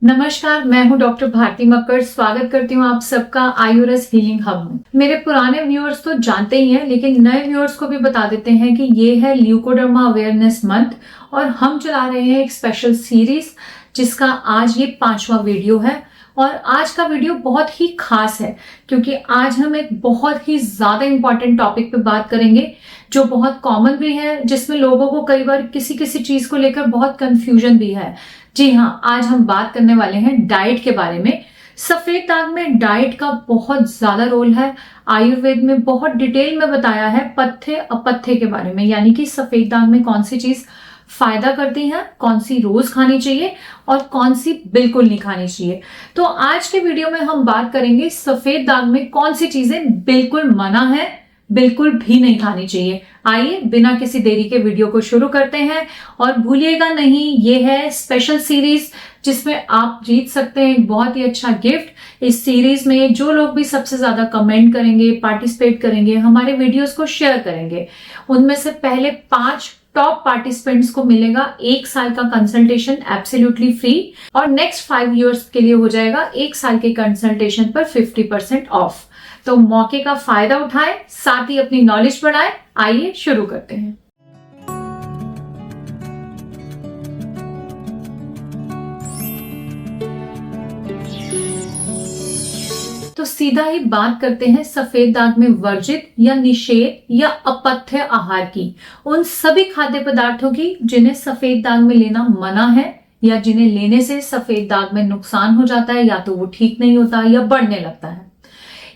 नमस्कार, मैं हूं डॉक्टर भारती मक्कड़। स्वागत करती हूं आप सबका आयुरस हीलिंग हब में। मेरे पुराने व्यूअर्स तो जानते ही हैं, लेकिन नए व्यूअर्स को भी बता देते हैं कि ये है ल्यूकोडर्मा अवेयरनेस मंथ और हम चला रहे हैं एक स्पेशल सीरीज जिसका आज ये 5वां वीडियो है। और आज का वीडियो बहुत ही खास है क्योंकि आज हम एक बहुत ही ज्यादा इंपॉर्टेंट टॉपिक पे बात करेंगे जो बहुत कॉमन भी है, जिसमें लोगों को कई बार किसी किसी चीज को लेकर बहुत कंफ्यूजन भी है। जी हाँ, आज हम बात करने वाले हैं डाइट के बारे में। सफेद दाग में डाइट का बहुत ज्यादा रोल है। आयुर्वेद में बहुत डिटेल में बताया है पथ्य अपथ्य के बारे में, यानी कि सफेद दाग में कौन सी चीज फायदा करती है, कौन सी रोज खानी चाहिए और कौन सी बिल्कुल नहीं खानी चाहिए। तो आज के वीडियो में हम बात करेंगे सफेद दाग में कौन सी चीजें बिल्कुल मना है, बिल्कुल भी नहीं खानी चाहिए। आइए बिना किसी देरी के वीडियो को शुरू करते हैं। और भूलिएगा नहीं, ये है स्पेशल सीरीज जिसमें आप जीत सकते हैं एक बहुत ही अच्छा गिफ्ट। इस सीरीज में जो लोग भी सबसे ज्यादा कमेंट करेंगे, पार्टिसिपेट करेंगे, हमारे वीडियोस को शेयर करेंगे, उनमें से पहले 5 टॉप पार्टिसिपेंट्स को मिलेगा 1 साल का कंसल्टेशन एब्सोल्युटली फ्री। और नेक्स्ट 5 ईयर्स के लिए हो जाएगा 1 साल के कंसल्टेशन पर 50% ऑफ। तो मौके का फायदा उठाएं, साथ ही अपनी नॉलेज बढ़ाएं। आइए शुरू करते हैं। तो सीधा ही बात करते हैं सफेद दाग में वर्जित या निषेध या अपथ्य आहार की, उन सभी खाद्य पदार्थों की जिन्हें सफेद दाग में लेना मना है या जिन्हें लेने से सफेद दाग में नुकसान हो जाता है, या तो वो ठीक नहीं होता या बढ़ने लगता है।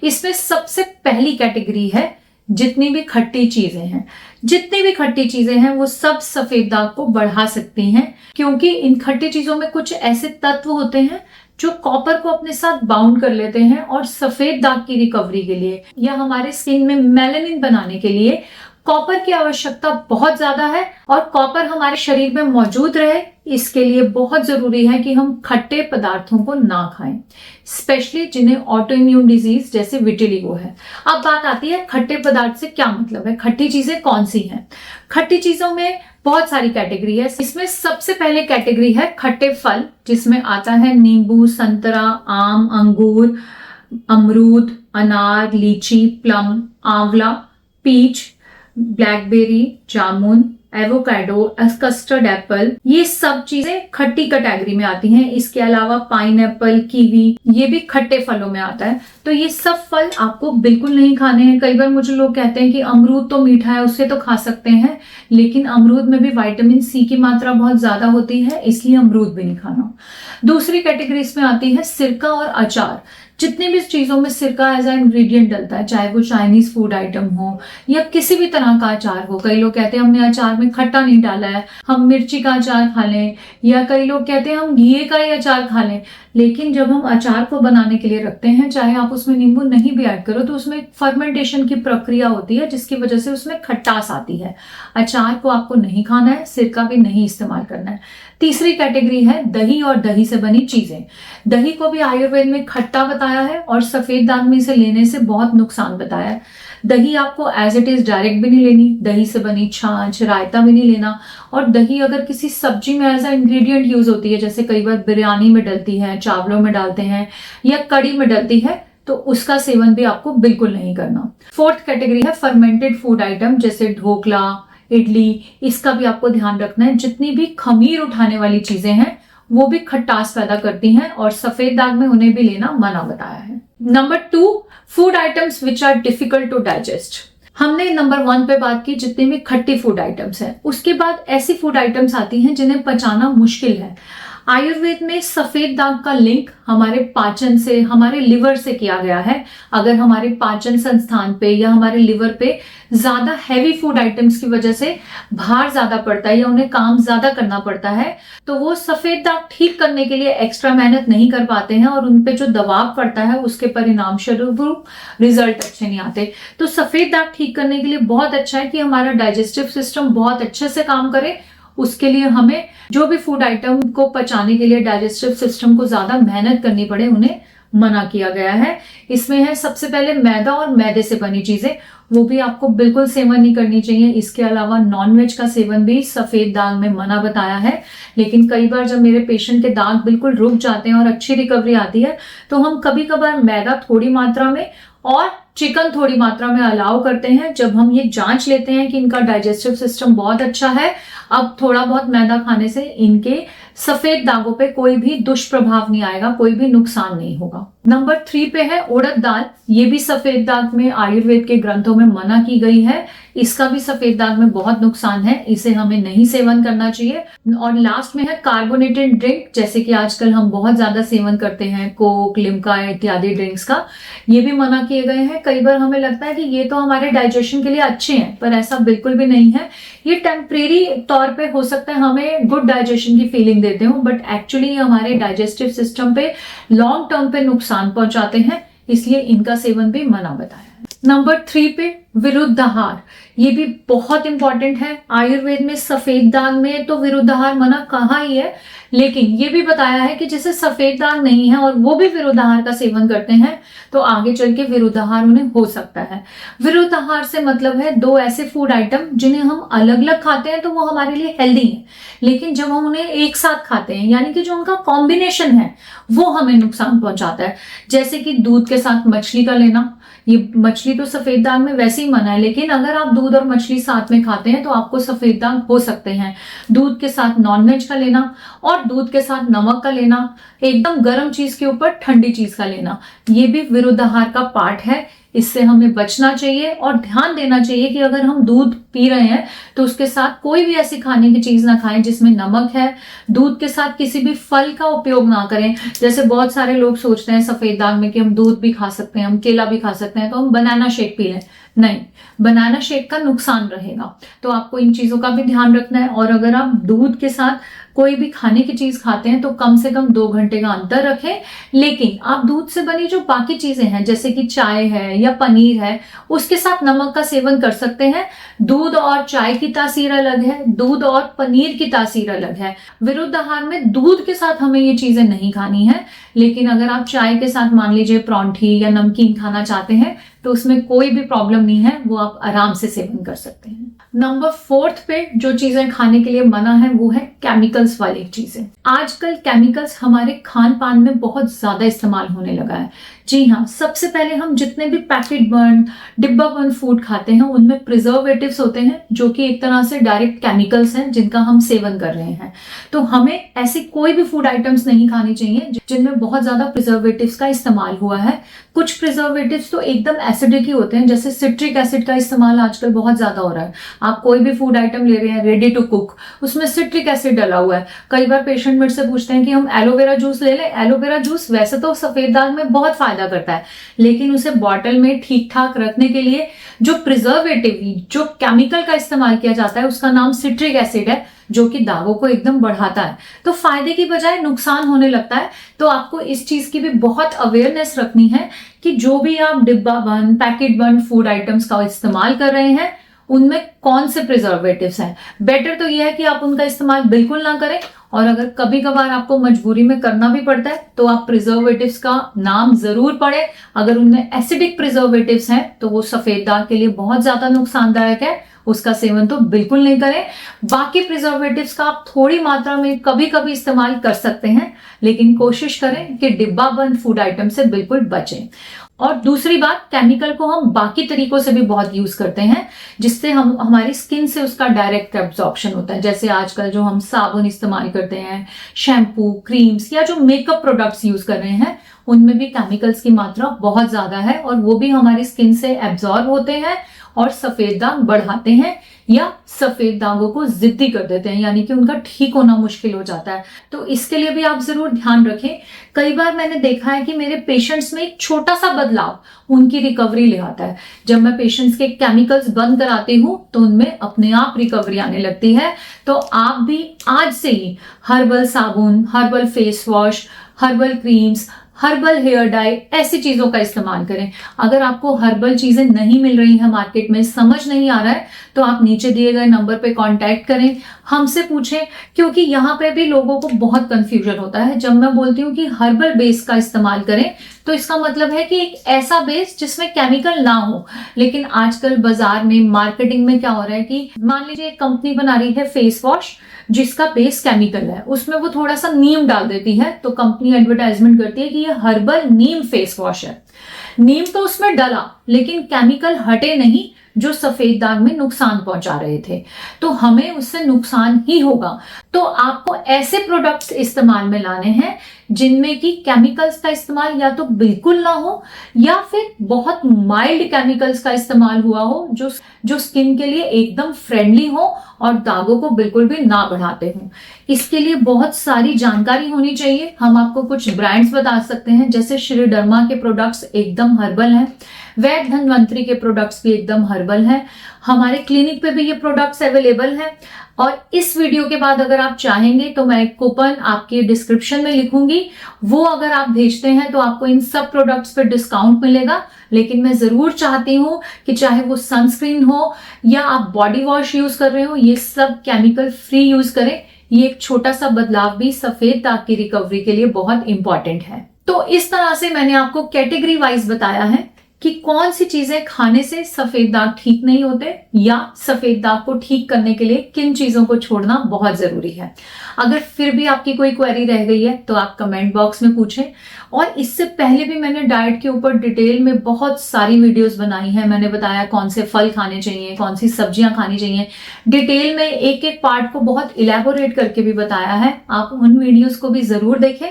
इसमें सबसे पहली कैटेगरी है जितनी भी खट्टी चीजें हैं। जितनी भी खट्टी चीजें हैं वो सब सफेद दाग को बढ़ा सकती हैं, क्योंकि इन खट्टी चीजों में कुछ ऐसे तत्व होते हैं जो कॉपर को अपने साथ बाउंड कर लेते हैं और सफेद दाग की रिकवरी के लिए या हमारे स्किन में मेलानिन बनाने के लिए कॉपर की आवश्यकता बहुत ज्यादा है। और कॉपर हमारे शरीर में मौजूद रहे, इसके लिए बहुत जरूरी है कि हम खट्टे पदार्थों को ना खाएं, स्पेशली जिन्हें ऑटो इम्यून डिजीज जैसे विटिलिगो है। अब बात आती है खट्टे पदार्थ से क्या मतलब है, खट्टी चीजें कौन सी हैं। खट्टी चीजों में बहुत सारी कैटेगरी है। इसमें सबसे पहले कैटेगरी है खट्टे फल, जिसमें आता है नींबू, संतरा, आम, अंगूर, अमरूद, अनार, लीची, प्लम, आंवला, पीच, ब्लैकबेरी, जामुन, एवोकाडो, कस्टर्ड एप्पल, ये सब चीजें खट्टी कैटेगरी में आती हैं। इसके अलावा पाइनएप्पल, कीवी, ये भी खट्टे फलों में आता है। तो ये सब फल आपको बिल्कुल नहीं खाने हैं। कई बार मुझे लोग कहते हैं कि अमरूद तो मीठा है, उससे तो खा सकते हैं, लेकिन अमरूद में भी विटामिन सी की मात्रा बहुत ज्यादा होती है, इसलिए अमरूद भी नहीं खाना। दूसरी कैटेगरी इसमें आती है सिरका और अचार। जितनी भी चीजों में सिरका एज ए इंग्रेडिएंट डलता है, चाहे वो चाइनीज फूड आइटम हो या किसी भी तरह का अचार हो। कई लोग कहते हैं हमने अचार में खट्टा नहीं डाला है, हम मिर्ची का अचार खा लें, या कई लोग कहते हैं हम घी का ही अचार खा लें। लेकिन जब हम अचार को बनाने के लिए रखते हैं, चाहे आप उसमें नींबू नहीं भी ऐड करो, तो उसमें फर्मेंटेशन की प्रक्रिया होती है जिसकी वजह से उसमें खट्टास आती है। अचार को आपको नहीं खाना है, सिरका भी नहीं इस्तेमाल करना है। तीसरी कैटेगरी है दही और दही से बनी चीजें। दही को भी आयुर्वेद में खट्टा बताया है और सफेद दाग में इसे लेने से बहुत नुकसान बताया है। दही आपको एज इट इज डायरेक्ट भी नहीं लेनी, दही से बनी छाछ, रायता भी नहीं लेना। और दही अगर किसी सब्जी में एज ए इंग्रेडिएंट यूज होती है, जैसे कई बार बिरयानी में डलती है, चावलों में डालते हैं या कड़ी में डलती है, तो उसका सेवन भी आपको बिल्कुल नहीं करना। फोर्थ कैटेगरी है फर्मेंटेड फूड आइटम, जैसे ढोकला, इडली, इसका भी आपको ध्यान रखना है। जितनी भी खमीर उठाने वाली चीजें हैं वो भी खट्टास पैदा करती हैं और सफेद दाग में उन्हें भी लेना मना बताया है। Number 2, food items which are difficult to digest. हमने नंबर 1 पे बात की जितनी भी खट्टी फूड आइटम्स हैं। उसके बाद ऐसी फूड आइटम्स आती हैं जिन्हें पचाना मुश्किल है। आयुर्वेद में सफेद दाग का लिंक हमारे पाचन से, हमारे लिवर से किया गया है। अगर हमारे पाचन संस्थान पे या हमारे लिवर पे ज्यादा हैवी फूड आइटम्स की वजह से भार ज्यादा पड़ता है या उन्हें काम ज्यादा करना पड़ता है, तो वो सफेद दाग ठीक करने के लिए एक्स्ट्रा मेहनत नहीं कर पाते हैं और उनपे जो दबाव पड़ता है उसके परिणाम स्वरूप रिजल्ट अच्छे नहीं आते। तो सफेद दाग ठीक करने के लिए बहुत अच्छा है कि हमारा डाइजेस्टिव सिस्टम बहुत अच्छे से काम करे। उसके लिए हमें जो भी फूड आइटम को पचाने के लिए डाइजेस्टिव सिस्टम को ज्यादा मेहनत करनी पड़े, उन्हें मना किया गया है। इसमें है सबसे पहले मैदा और मैदे से बनी चीजें। वो भी आपको बिल्कुल सेवन नहीं करनी चाहिए। इसके अलावा नॉनवेज का सेवन भी सफेद दाग में मना बताया है। लेकिन कई बार जब मेरे पेशेंट के दाग बिल्कुल रुक जाते हैं और अच्छी रिकवरी आती है, तो हम कभी कभार मैदा थोड़ी मात्रा में और चिकन थोड़ी मात्रा में अलाउ करते हैं। जब हम ये जांच लेते हैं कि इनका डाइजेस्टिव सिस्टम बहुत अच्छा है, अब थोड़ा बहुत मैदा खाने से इनके सफेद दागों पे कोई भी दुष्प्रभाव नहीं आएगा, कोई भी नुकसान नहीं होगा। नंबर 3 पे है उड़द दाल। ये भी सफेद दाग में आयुर्वेद के ग्रंथों में मना की गई है। इसका भी सफेद दाग में बहुत नुकसान है, इसे हमें नहीं सेवन करना चाहिए। और लास्ट में है कार्बोनेटेड ड्रिंक, जैसे कि आजकल हम बहुत ज्यादा सेवन करते हैं कोक, लिम्का इत्यादि ड्रिंक्स का, ये भी मना किए गए हैं। कई बार हमें लगता है कि ये तो हमारे डाइजेशन के लिए अच्छे हैं, पर ऐसा बिल्कुल भी नहीं है। ये टेम्परेरी तौर पे हो सकता है हमें गुड डाइजेशन की फीलिंग देते हो, बट एक्चुअली हमारे डाइजेस्टिव सिस्टम पे लॉन्ग टर्म पे नुकसान पहुंचाते हैं, इसलिए इनका सेवन भी मना बताया है। नंबर 3 पे विरुद्धाहार। ये भी बहुत इंपॉर्टेंट है। आयुर्वेद में सफेद दाग में तो विरुद्धाहार मना कहा ही है, लेकिन ये भी बताया है कि जैसे सफेद दाग नहीं है और वो भी विरुद्धाहार का सेवन करते हैं, तो आगे चल के विरुद्धाहार उन्हें हो सकता है। विरुद्धाहार से मतलब है 2 ऐसे फूड आइटम जिन्हें हम अलग अलग खाते हैं तो वो हमारे लिए हेल्दी है, लेकिन जब हम उन्हें एक साथ खाते हैं, यानी कि जो उनका कॉम्बिनेशन है, वो हमें नुकसान पहुंचाता है। जैसे कि दूध के साथ मछली का लेना। ये मछली तो सफेद दाग में वैसे ही मना है, लेकिन अगर आप दूध और मछली साथ में खाते हैं तो आपको सफेद दाग हो सकते हैं। दूध के साथ नॉनवेज का लेना और दूध के साथ नमक का लेना, एकदम गर्म चीज के ऊपर ठंडी चीज का लेना, ये भी विरुद्धाहार का पार्ट है। इससे हमें बचना चाहिए और ध्यान देना चाहिए कि अगर हम दूध पी रहे हैं तो उसके साथ कोई भी ऐसी खाने की चीज ना खाएं जिसमें नमक है। दूध के साथ किसी भी फल का उपयोग ना करें। जैसे बहुत सारे लोग सोचते हैं सफेद दाग में कि हम दूध भी खा सकते हैं, हम केला भी खा सकते हैं, तो हम बनाना शेक पी लें। नहीं, बनाना शेक का नुकसान रहेगा, तो आपको इन चीजों का भी ध्यान रखना है। और अगर आप दूध के साथ कोई भी खाने की चीज खाते हैं तो कम से कम 2 घंटे का अंतर रखें। लेकिन आप दूध से बनी जो बाकी चीजें हैं, जैसे कि चाय है या पनीर है, उसके साथ नमक का सेवन कर सकते हैं। दूध और चाय की तासीर अलग है, दूध और पनीर की तासीर अलग है। विरुद्धाहार में दूध के साथ हमें ये चीजें नहीं खानी है, लेकिन अगर आप चाय के साथ मान लीजिए परांठी या नमकीन खाना चाहते हैं तो उसमें कोई भी प्रॉब्लम नहीं है, वो आप आराम से सेवन कर सकते हैं। नंबर 4 पे जो चीजें खाने के लिए मना है वो है केमिकल्स वाली चीजें। आजकल केमिकल्स हमारे खान पान में बहुत ज्यादा इस्तेमाल होने लगा है। जी हाँ, सबसे पहले हम जितने भी पैकेट बंद, डिब्बा बंद फूड खाते हैं उनमें प्रिजर्वेटिव्स होते हैं, जो कि एक तरह से डायरेक्ट केमिकल्स हैं जिनका हम सेवन कर रहे हैं। तो हमें ऐसी कोई भी फूड आइटम्स नहीं खानी चाहिए जिनमें बहुत ज्यादा प्रिजर्वेटिव्स का इस्तेमाल हुआ है। कुछ प्रिजर्वेटिव्स तो एकदम एसिडिक ही होते हैं, जैसे सिट्रिक एसिड का इस्तेमाल आजकल बहुत ज्यादा हो रहा है। आप कोई भी फूड आइटम ले रहे हैं रेडी टू कुक, उसमें सिट्रिक एसिड डला हुआ है। कई बार पेशेंट मुझसे पूछते हैं कि हम एलोवेरा जूस ले लें। एलोवेरा जूस वैसे तो सफेद दाग में बहुत फायदा करता है, लेकिन उसे बॉटल में ठीक ठाक रखने के लिए जो प्रिजर्वेटिव, जो केमिकल का इस्तेमाल किया जाता है, उसका नाम सिट्रिक एसिड है, जो कि दागों को एकदम बढ़ाता है। तो फायदे की बजाय नुकसान होने लगता है। तो आपको इस चीज की भी बहुत अवेयरनेस रखनी है कि जो भी आप डिब्बा बंद, पैकेट बंद फूड आइटम्स का इस्तेमाल कर रहे हैं उनमें कौन से प्रिजर्वेटिव्स हैं। बेटर तो यह है कि आप उनका इस्तेमाल बिल्कुल ना करें, और अगर कभी कभार आपको मजबूरी में करना भी पड़ता है तो आप प्रिजर्वेटिव्स का नाम जरूर पढ़ें। अगर उनमें एसिडिक प्रिजर्वेटिव्स हैं तो वो सफेद दाग के लिए बहुत ज्यादा नुकसानदायक है, उसका सेवन तो बिल्कुल नहीं करें। बाकी प्रिजर्वेटिव्स का आप थोड़ी मात्रा में कभी कभी इस्तेमाल कर सकते हैं, लेकिन कोशिश करें कि डिब्बा बंद फूड आइटम से बिल्कुल बचें। और दूसरी बात, केमिकल को हम बाकी तरीकों से भी बहुत यूज करते हैं, जिससे हम हमारी स्किन से उसका डायरेक्ट एब्जॉर्प्शन होता है। जैसे आजकल जो हम साबुन इस्तेमाल करते हैं, शैम्पू, क्रीम्स या जो मेकअप प्रोडक्ट्स यूज कर रहे हैं, उनमें भी केमिकल्स की मात्रा बहुत ज्यादा है और वो भी हमारी स्किन से एब्जॉर्ब होते हैं और सफेद दाग बढ़ाते हैं या सफेद दागों को जिद्दी कर देते हैं, यानी कि उनका ठीक होना मुश्किल हो जाता है। तो इसके लिए भी आप जरूर ध्यान रखें। कई बार मैंने देखा है कि मेरे पेशेंट्स में एक छोटा सा बदलाव उनकी रिकवरी ले आता है। जब मैं पेशेंट्स के केमिकल्स बंद कराती हूं तो उनमें अपने आप रिकवरी आने लगती है। तो आप भी आज से ही हर्बल साबुन, herbal face wash, herbal creams, herbal hair dye, ऐसी चीजों का इस्तेमाल करें। अगर आपको हर्बल चीजें नहीं मिल रही हैं मार्केट में, समझ नहीं आ रहा है, तो आप नीचे दिए गए नंबर पे कांटेक्ट करें, हमसे पूछें, क्योंकि यहाँ पे भी लोगों को बहुत कंफ्यूजन होता है। जब मैं बोलती हूँ कि हर्बल बेस का इस्तेमाल करें, तो इसका मतलब है कि एक ऐसा बेस जिसमें केमिकल ना हो। लेकिन आजकल बाजार में, मार्केटिंग में क्या हो रहा है कि मान लीजिए एक कंपनी बना रही है फेस वॉश जिसका बेस केमिकल है, उसमें वो थोड़ा सा नीम डाल देती है, तो कंपनी एडवर्टाइजमेंट करती है कि ये हर्बल नीम फेस वॉश है। नीम तो उसमें डला, लेकिन केमिकल हटे नहीं जो सफेद दाग में नुकसान पहुंचा रहे थे, तो हमें उससे नुकसान ही होगा। तो आपको ऐसे प्रोडक्ट्स इस्तेमाल में लाने हैं जिनमें कि केमिकल्स का इस्तेमाल या तो बिल्कुल ना हो, या फिर बहुत माइल्ड केमिकल्स का इस्तेमाल हुआ हो, जो स्किन के लिए एकदम फ्रेंडली हो और दागों को बिल्कुल भी ना बढ़ाते हो। इसके लिए बहुत सारी जानकारी होनी चाहिए। हम आपको कुछ ब्रांड्स बता सकते हैं, जैसे श्री डर्मा के प्रोडक्ट्स एकदम हर्बल हैं, वैद्य धन्वंतरी के प्रोडक्ट्स भी एकदम हर्बल हैं, हमारे क्लिनिक पे भी ये प्रोडक्ट्स अवेलेबल हैं। और इस वीडियो के बाद अगर आप चाहेंगे तो मैं एक कूपन आपके डिस्क्रिप्शन में लिखूंगी, वो अगर आप भेजते हैं तो आपको इन सब प्रोडक्ट्स पे डिस्काउंट मिलेगा। लेकिन मैं जरूर चाहती हूं कि चाहे वो सनस्क्रीन हो या आप बॉडी वॉश यूज कर रहे हो, ये सब केमिकल फ्री यूज करें। ये एक छोटा सा बदलाव भी सफेद दाग की रिकवरी के लिए बहुत इंपॉर्टेंट है। तो इस तरह से मैंने आपको कैटेगरी वाइज बताया है कि कौन सी चीजें खाने से सफेद दाग ठीक नहीं होते, या सफेद दाग को ठीक करने के लिए किन चीजों को छोड़ना बहुत जरूरी है। अगर फिर भी आपकी कोई क्वेरी रह गई है तो आप कमेंट बॉक्स में पूछें। और इससे पहले भी मैंने डाइट के ऊपर डिटेल में बहुत सारी वीडियोस बनाई हैं। मैंने बताया कौन से फल खाने चाहिए, कौन सी सब्जियां खानी चाहिए, डिटेल में एक एक पार्ट को बहुत इलेबोरेट करके भी बताया है। आप उन वीडियोस को भी जरूर देखें।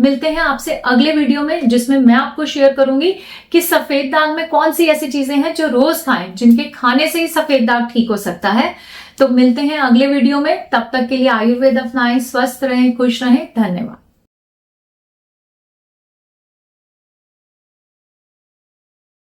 मिलते हैं आपसे अगले वीडियो में, जिसमें मैं आपको शेयर करूंगी कि सफेद दाग में कौन सी ऐसी चीजें हैं जो रोज खाएं, जिनके खाने से ही सफेद दाग ठीक हो सकता है। तो मिलते हैं अगले वीडियो में, तब तक के लिए आयुर्वेद अपनाएं, स्वस्थ रहें, खुश रहें। धन्यवाद।